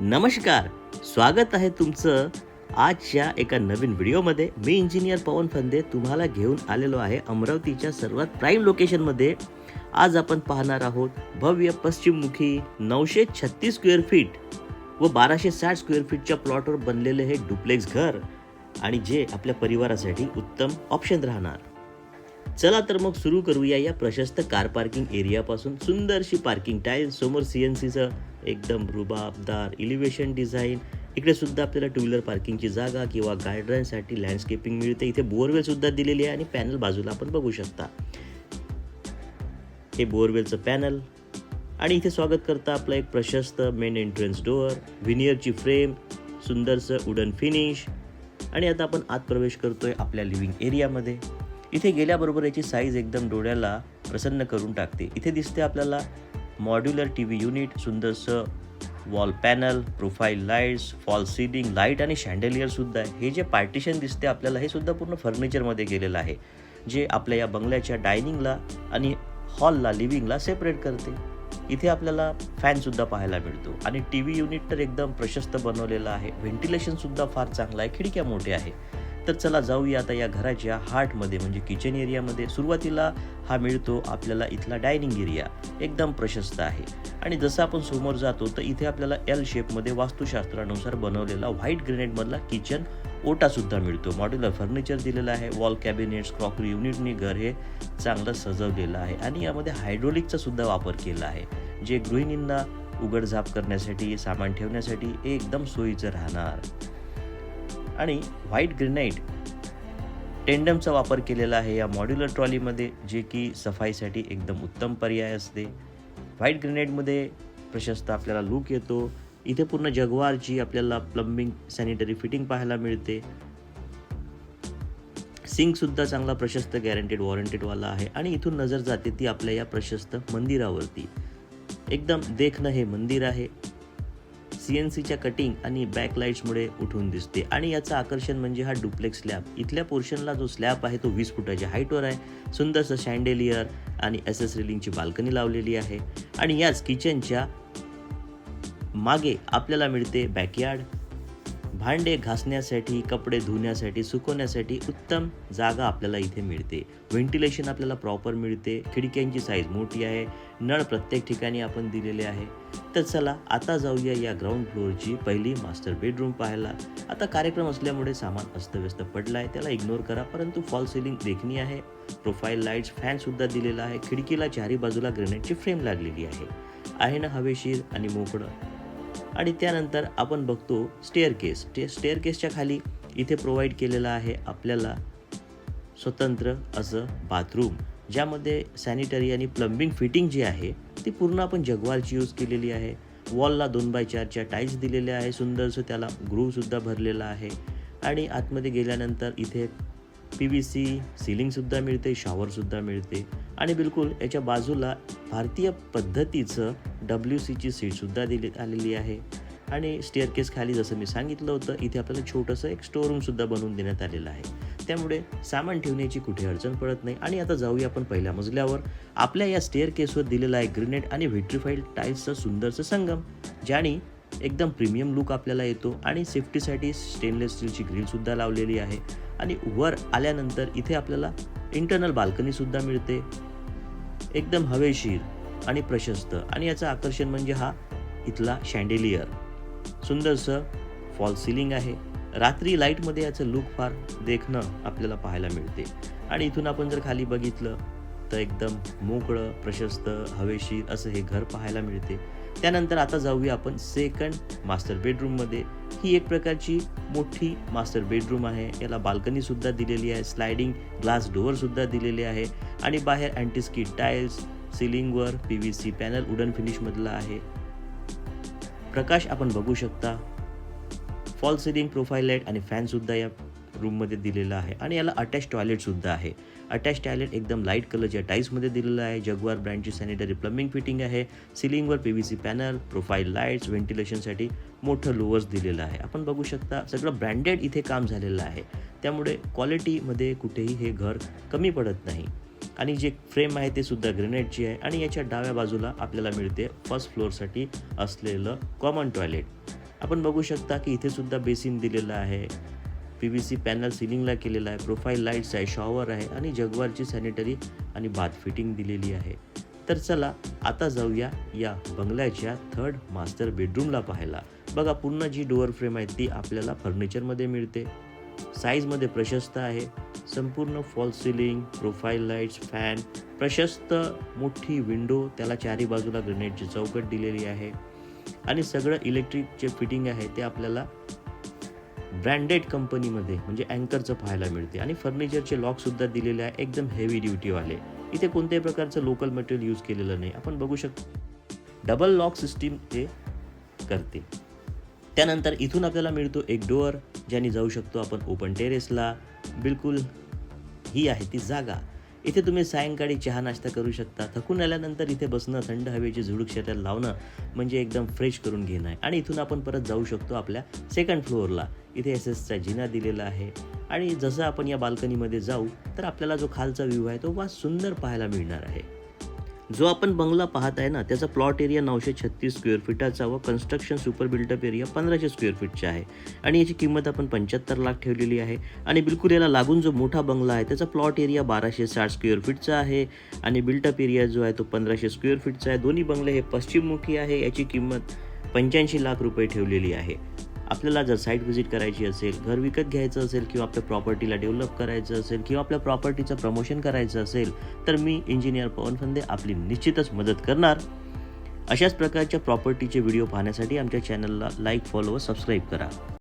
नमस्कार, स्वागत आहे तुमचं आजच्या एका नवीन व्हिडिओमध्ये. मी इंजिनियर पवन फंदे तुम्हाला घेऊन आलेलो आहे अमरावतीच्या सर्वात प्राईम लोकेशनमध्ये. आज आपण पाहणार आहोत भव्य पश्चिममुखी 936 स्क्वेअर फीट व 1260 स्क्वेअर फीटच्या प्लॉटवर बनलेले हे डुप्लेक्स घर, आणि जे आपल्या परिवारासाठी उत्तम ऑप्शन राहणार. चला तर मग सुरू करूया या प्रशस्त कार पार्किंग एरियापासून. सुंदरशी पार्किंग टाईल्स, समोर CNCचं एकदम रुबाबदार इलिव्हेशन डिझाईन. इकडे सुद्धा आपल्याला टू व्हीलर पार्किंगची जागा किंवा गार्डनसाठी लँडस्केपिंग मिळते. इथे बोरवेल सुद्धा दिलेली आहे आणि पॅनल बाजूला आपण बघू शकता. हे बोरवेलचं पॅनल, आणि इथे स्वागत करता आपलं एक प्रशस्त मेन एंट्रन्स डोअर, व्हिनियरची फ्रेम, सुंदरसं वुडन फिनिश. आणि आता आपण आत प्रवेश करतोय आपल्या लिव्हिंग एरियामध्ये. इथे गेल्याबरोबर याची साईज एकदम डोळ्याला प्रसन्न करून टाकते. इथे दिसते आपल्याला मॉड्युलर TV युनिट, सुंदरसं wall panel, profile lights, fall ceiling light आणि शँडेलियर सुद्धा आहे. हे जे पार्टिशन दिसते आपल्याला, हे सुद्धा पूर्ण फर्निचरमध्ये गेलेलं आहे, जे आपल्या या बंगल्याच्या डायनिंगला आणि हॉलला, लिव्हिंगला सेपरेट करते. इथे आपल्याला फॅनसुद्धा पाहायला मिळतो आणि TV युनिट तर एकदम प्रशस्त बनवलेलं आहे. व्हेंटिलेशनसुद्धा फार चांगलं आहे, खिडक्या मोठ्या आहे. तर चला जाऊया आता या घराच्या हार्टमध्ये म्हणजे किचन एरियामध्ये. सुरुवातीला हा मिळतो आपल्याला इथला डायनिंग एरिया, एकदम प्रशस्त आहे. आणि जसं आपण समोर जातो तर इथे आपल्याला L शेपमध्ये वास्तुशास्त्रानुसार बनवलेला व्हाईट ग्रेनाइटमधला किचन ओटासुद्धा मिळतो. मॉड्युलर फर्निचर दिलेलं आहे. वॉल कॅबिनेट्स, क्रॉकरी युनिटनी घर हे चांगलं सजवलेलं आहे. आणि यामध्ये हायड्रोलिकचा सुद्धा वापर केला आहे, जे गृहिणींना उघडझाप करण्यासाठी, सामान ठेवण्यासाठी एकदम सोयीचं राहणार. आणि व्हाईट ग्रेनाइट टेंडमचा वापर केलेला आहे या मॉड्युलर ट्रॉलीमध्ये, जे की सफाईसाठी एकदम उत्तम पर्याय असते. व्हाईट ग्रेनाइटमध्ये प्रशस्त आपल्याला लूक येतो. इथे पूर्ण जगवारची आपल्याला प्लंबिंग सॅनिटरी फिटिंग पाहायला मिळते. सिंकसुद्धा चांगला प्रशस्त गॅरंटेड वॉरंटेडवाला आहे. आणि इथून नजर जाते ती आपल्या या प्रशस्त मंदिरावरती. एकदम देखणं हे मंदिर आहे. CNCच्या कटिंग आणि बॅकलाईट्समुळे उठून दिसते. आणि याचं आकर्षण म्हणजे हा डुप्लेक्स स्लॅब. इथल्या पोर्शनला जो स्लॅब आहे तो 20 फुटाच्या हाईटवर आहे. सुंदरसं शँडेलियर आणि SS रेलिंगची बाल्कनी लावलेली आहे. आणि याच किचनच्या मागे आपल्याला मिळते बॅकयार्ड. भांडे घासण्यासाठी, कपडे धुण्यासाठी, सुकवण्यासाठी उत्तम जागा आपल्याला इथे मिळते. व्हेंटिलेशन आपल्याला प्रॉपर मिळते. खिडक्यांची साईज मोठी आहे. नळ प्रत्येक ठिकाणी आपण दिलेले आहे. तर चला आता जाऊया या ग्राउंड फ्लोअरची पहिली मास्टर बेडरूम पाहायला. आता कार्यक्रम असल्यामुळे सामान अस्तव्यस्त पडला आहे, त्याला इग्नोर करा. परंतु फॉल सिलिंग देखणी आहे. प्रोफाईल लाईट्स, फॅनसुद्धा दिलेला आहे. खिडकीला चारी बाजूला ग्रेनाइटची फ्रेम लागलेली आहे ना हवेशीर आणि मोकळं. आणि त्यानंतर आपण बघतो स्टेअरकेस. स्टेअरकेसच्या खाली इथे प्रोव्हाइड केलेलं आहे आपल्याला स्वतंत्र असं बाथरूम, ज्यामध्ये सॅनिटरी आणि प्लंबिंग फिटिंग जी आहे ती पूर्ण आपण जगवारची यूज केलेली आहे. वॉलला 2x4च्या टाईल्स दिलेल्या आहे. सुंदरसं त्याला ग्रूव्हसुद्धा भरलेला आहे. आणि आतमध्ये गेल्यानंतर इथे PVC सिलिंगसुद्धा मिळते, शॉवरसुद्धा मिळते. आणि बिलकुल याच्या बाजूला भारतीय पद्धतीचं WCची सीटसुद्धा आलेली आहे. आणि स्टेअरकेस खाली जसं मी सांगितलं होतं, इथे आपल्याला छोटंसं एक स्टोअरूमसुद्धा बनवून देण्यात आलेलं आहे. त्यामुळे सामान ठेवण्याची कुठे अडचण पडत नाही. आणि आता जाऊया आपण पहिल्या मजल्यावर. आपल्या या स्टेअरकेसवर दिलेला आहे ग्रेनाइट आणि व्हिट्रिफाईड टाईल्सचं सुंदरसं संगम, ज्याने एकदम प्रीमियम लुक आपल्याला येतो. आणि सेफ्टीसाठी स्टेनलेस स्टीलची ग्रिलसुद्धा लावलेली आहे. आणि वर आल्यानंतर इथे आपल्याला इंटरनल बाल्कनीसुद्धा मिळते, एकदम हवेशीर आणि प्रशस्त. आणि याचं आकर्षण म्हणजे हा इथला शँडेलियर. सुंदरसं फॉल सिलिंग आहे. रात्री लाईटमध्ये याचं लुक फार देखणं आपल्याला पाहायला मिळते. आणि इथून आपण जर खाली बघितलं तर एकदम मोकळं, प्रशस्त, हवेशीर असं हे घर पाहायला मिळते. त्यानंतर आता जाऊया आपण सेकंड मास्टर बेडरूममध्ये. ही एक प्रकारची मोठी मास्टर बेडरूम आहे. याला बाल्कनीसुद्धा दिलेली आहे. स्लायडिंग ग्लास डोअरसुद्धा दिलेले आहे. आणि बाहेर अँटीस्किड टाईल्स, सिलिंगवर PVC पॅनल वुडन फिनिशमधला आहे. प्रकाश आपण बघू शकता. फॉल सिलिंग, प्रोफाईल लाईट आणि फॅनसुद्धा या रूममध्ये दिलेला आहे. आणि याला अटॅच टॉयलेटसुद्धा आहे. अटॅच टॉयलेट एकदम लाईट कलरच्या टाईल्समध्ये दिलेलं आहे. जगवार ब्रँडची सॅनिटरी प्लंबिंग फिटिंग आहे. सिलिंगवर PVC पॅनल, प्रोफाईल लाईट्स, व्हेंटिलेशनसाठी मोठं लोअर्स दिलेलं आहे. आपण बघू शकता सगळं ब्रँडेड इथे काम झालेलं आहे. त्यामुळे क्वालिटीमध्ये कुठेही हे घर कमी पडत नाही. आणि जे फ्रेम आहे ते सुद्धा ग्रेनाइटची आहे. आणि याच्या डाव्या बाजूला आपल्याला मिळते फर्स्ट फ्लोअरसाठी असलेलं कॉमन टॉयलेट. आपण बघू शकता की इथे सुद्धा बेसिन दिलेला आहे, PVC पॅनल सिलिंगला केलेला आहे, प्रोफाईल लाईट्स आहे, शॉवर आहे आणि जगवारची सॅनिटरी आणि बाथ फिटिंग दिलेली आहे. तर चला आता जाऊया या बंगल्याच्या थर्ड मास्टर बेडरूमला पाहायला. बघा पूर्ण जी डोअर फ्रेम आहे ती आपल्याला फर्निचरमध्ये मिळते. साईजमध्ये प्रशस्त आहे. संपूर्ण fall ceiling, profile lights, fan, प्रशस्त मोठी विंडो, त्याला चारी बाजूला ग्रेनाइटची चौकट दिलेली आहे आणि सगळं इलेक्ट्रिकचे फिटिंग आहे ते आपल्याला ब्रँडेड कंपनीमध्ये म्हणजे अँकरचं पाहायला मिळते आणि फर्निचरचे लॉकसुद्धा दिलेले आहे, एकदम हेवी ड्युटीवाले. इथे कोणत्याही प्रकारचं लोकल मटेरियल यूज केलेलं नाही. आपण बघू शकतो डबल लॉक सिस्टीम ते करते. त्यानंतर इथून आपल्याला मिळतो एक डोअर, ज्याने जाऊ शकतो आपण ओपन टेरेसला. बिलकुल ही आहे ती जागा. इथे तुम्ही सायंकाळी चहा नाश्ता करू शकता. थकून आल्यानंतर इथे बसणं, थंड हवेची झुळूक शरीराला लावणं म्हणजे एकदम फ्रेश करून घेणं आहे. आणि इथून आपण परत जाऊ शकतो आपल्या सेकंड फ्लोअरला. इथे SS चा जिना दिलेला आहे आणि जसं आपण या बाल्कनीमध्ये जाऊ तर आपल्याला जो खालचा व्ह्यू आहे तो फार सुंदर पाहायला मिळणार आहे. जो आपण बंगला पाहत आहे ना त्याचा प्लॉट एरिया 936 स्क्वेअर फीटाचा व construction super built up area 1500 square फीटचा आहे आणि याची किंमत आपण 75 लाख ठेवलेली आहे. आणि बिलकुल याला लागून जो मोठा बंगला आहे त्याचा प्लॉट एरिया 1260 स्क्वेअर फीटचा आहे आणि बिल्टअप एरिया जो आहे तो 1500 स्क्वेअर फीटचा आहे. दोन्ही बंगले हे पश्चिममुखी आहे. याची किंमत 85 लाख रुपये ठेवलेली आहे. आपल्याला जर साईट व्हिजिट करायची असेल, घर विकत घ्यायचं असेल किंवा आपल्या प्रॉपर्टीला डेव्हलप करायचं असेल किंवा आपल्या प्रॉपर्टीचं प्रमोशन करायचं असेल तर मी इंजिनियर पवन फंदे आपली निश्चितच मदत करणार. अशाच प्रकारच्या प्रॉपर्टीचे व्हिडिओ पाहण्यासाठी आमच्या चॅनलला लाईक, फॉलो व सबस्क्राईब करा.